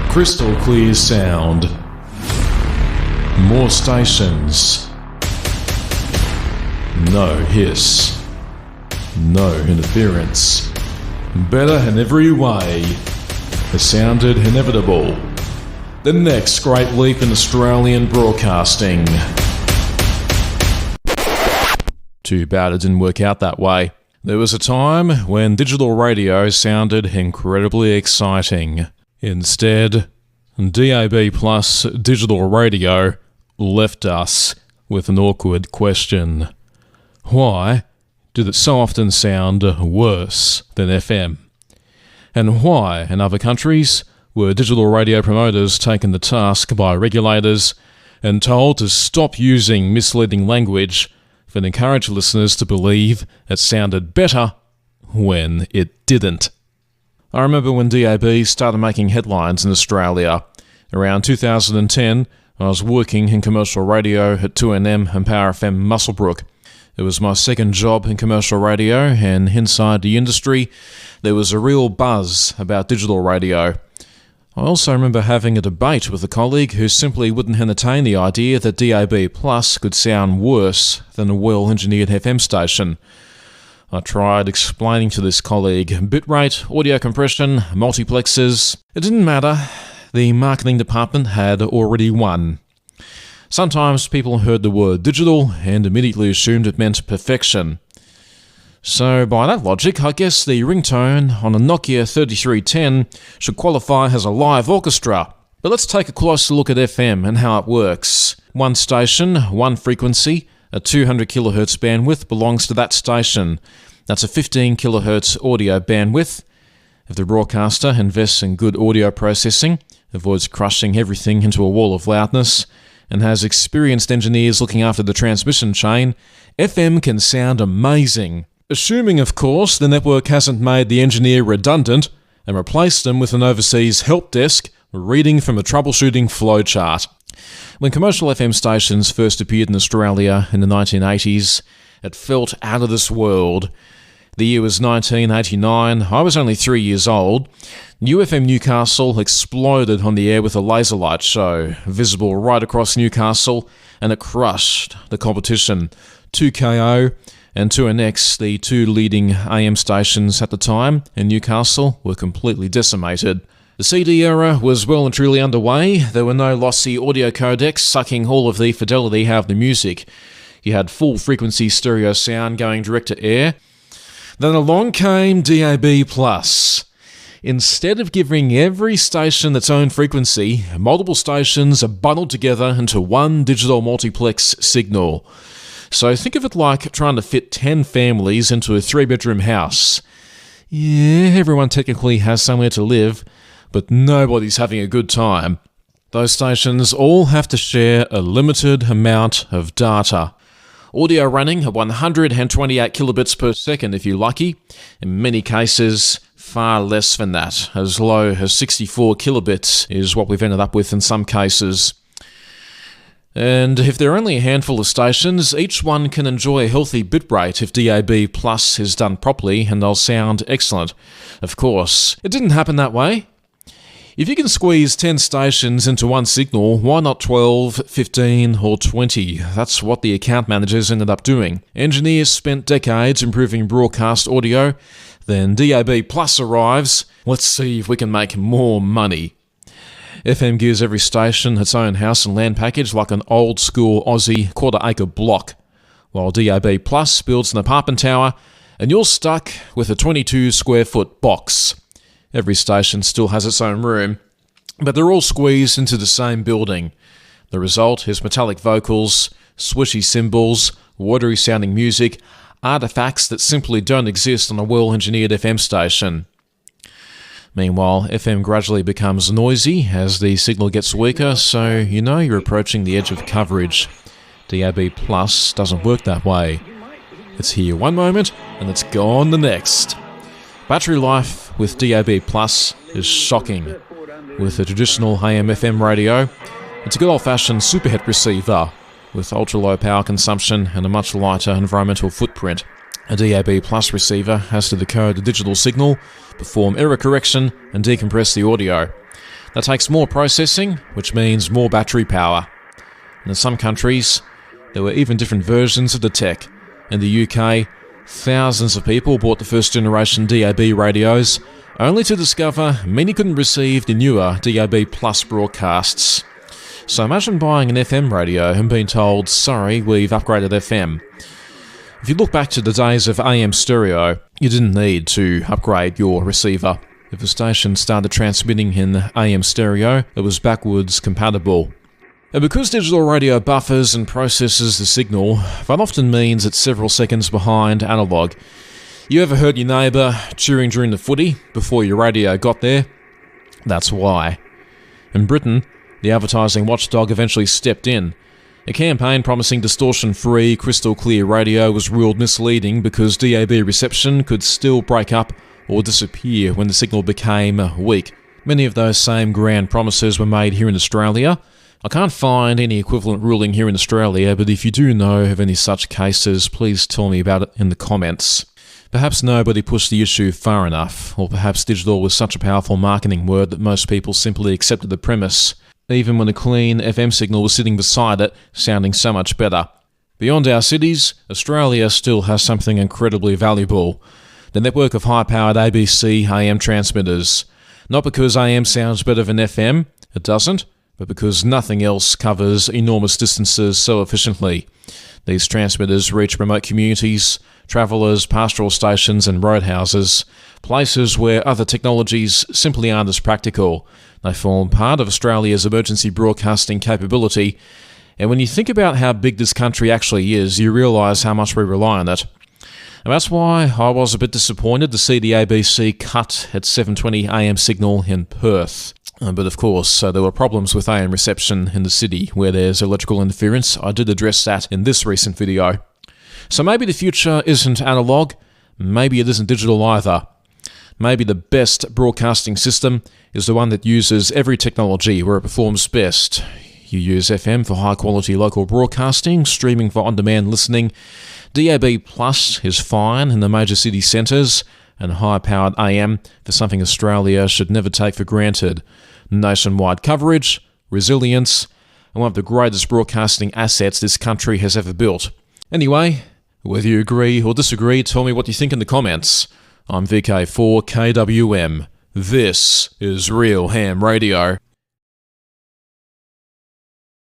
Crystal clear sound. More stations. No hiss. No interference. Better in every way. It sounded inevitable. The next great leap in Australian broadcasting. Too bad it didn't work out that way. There was a time when digital radio sounded incredibly exciting. Instead, DAB Plus digital radio left us with an awkward question. Why did it so often sound worse than FM? And why, in other countries, were digital radio promoters taken to task by regulators and told to stop using misleading language that encouraged listeners to believe it sounded better when it didn't? I remember when DAB started making headlines in Australia. Around 2010, I was working in commercial radio at 2NM and Power FM Muswellbrook. It was my second job in commercial radio, and inside the industry, there was a real buzz about digital radio. I also remember having a debate with a colleague who simply wouldn't entertain the idea that DAB Plus could sound worse than a well-engineered FM station. I tried explaining to this colleague bitrate, audio compression, multiplexes. It didn't matter. The marketing department had already won. Sometimes people heard the word digital and immediately assumed it meant perfection. So by that logic, I guess the ringtone on a Nokia 3310 should qualify as a live orchestra. But let's take a closer look at FM and how it works. One station, one frequency. A 200 kHz bandwidth belongs to that station. That's a 15 kHz audio bandwidth. If the broadcaster invests in good audio processing, avoids crushing everything into a wall of loudness, and has experienced engineers looking after the transmission chain, FM can sound amazing. Assuming, of course, the network hasn't made the engineer redundant and replaced them with an overseas help desk reading from a troubleshooting flowchart. When commercial FM stations first appeared in Australia in the 1980s, it felt out of this world. The year was 1989. I was only 3 years old. UFM Newcastle exploded on the air with a laser light show, visible right across Newcastle, and it crushed the competition. 2KO and 2NX, the two leading AM stations at the time in Newcastle, were completely decimated. The CD era was well and truly underway. There were no lossy audio codecs sucking all of the fidelity out of the music. You had full frequency stereo sound going direct to air. Then along came DAB+. Instead of giving every station its own frequency, multiple stations are bundled together into one digital multiplex signal. So think of it like trying to fit 10 families into a 3-bedroom house. Yeah, everyone technically has somewhere to live, but nobody's having a good time. Those stations all have to share a limited amount of data. Audio running at 128 kilobits per second if you're lucky. In many cases, far less than that. As low as 64 kilobits is what we've ended up with in some cases. And if there are only a handful of stations, each one can enjoy a healthy bitrate if DAB Plus is done properly, and they'll sound excellent. Of course, it didn't happen that way. If you can squeeze 10 stations into one signal, why not 12, 15 or 20? That's what the account managers ended up doing. Engineers spent decades improving broadcast audio. Then DAB Plus arrives. Let's see if we can make more money. FM gives every station its own house and land package like an old-school Aussie quarter-acre block, while DAB Plus builds an apartment tower, and you're stuck with a 22-square-foot box. Every station still has its own room, but they're all squeezed into the same building. The result is metallic vocals, swishy cymbals, watery-sounding music, artifacts that simply don't exist on a well-engineered FM station. Meanwhile, FM gradually becomes noisy as the signal gets weaker, so you know you're approaching the edge of coverage. DAB Plus doesn't work that way. It's here one moment, and it's gone the next. Battery life with DAB Plus is shocking. With a traditional AM/FM radio, it's a good old-fashioned superhet receiver with ultra-low power consumption and a much lighter environmental footprint. A DAB Plus receiver has to decode the digital signal, perform error correction, and decompress the audio. That takes more processing, which means more battery power. And in some countries, there were even different versions of the tech. In the UK, thousands of people bought the first generation DAB radios, only to discover many couldn't receive the newer DAB Plus broadcasts. So imagine buying an FM radio and being told, sorry, we've upgraded FM. If you look back to the days of AM stereo, you didn't need to upgrade your receiver. If a station started transmitting in AM stereo, it was backwards compatible. And because digital radio buffers and processes the signal, that often means it's several seconds behind analog. You ever heard your neighbour cheering during the footy before your radio got there? That's why. In Britain, the advertising watchdog eventually stepped in. A campaign promising distortion-free, crystal-clear radio was ruled misleading because DAB reception could still break up or disappear when the signal became weak. Many of those same grand promises were made here in Australia. I can't find any equivalent ruling here in Australia, but if you do know of any such cases, please tell me about it in the comments. Perhaps nobody pushed the issue far enough, or perhaps digital was such a powerful marketing word that most people simply accepted the premise, even when a clean FM signal was sitting beside it, sounding so much better. Beyond our cities, Australia still has something incredibly valuable. The network of high-powered ABC AM transmitters. Not because AM sounds better than FM, it doesn't, but because nothing else covers enormous distances so efficiently. These transmitters reach remote communities, travellers, pastoral stations and roadhouses, places where other technologies simply aren't as practical. They form part of Australia's emergency broadcasting capability, and when you think about how big this country actually is, you realise how much we rely on it. And that's why I was a bit disappointed to see the ABC cut its 7:20 AM signal in Perth. But of course, there were problems with AM reception in the city where there's electrical interference. I did address that in this recent video. So maybe the future isn't analog, maybe it isn't digital either. Maybe the best broadcasting system is the one that uses every technology where it performs best. You use FM for high-quality local broadcasting, streaming for on-demand listening. DAB Plus is fine in the major city centres, and high-powered AM for something Australia should never take for granted. Nationwide coverage, resilience, and one of the greatest broadcasting assets this country has ever built. Anyway, whether you agree or disagree, tell me what you think in the comments. I'm VK4KWM. This is Real Ham Radio.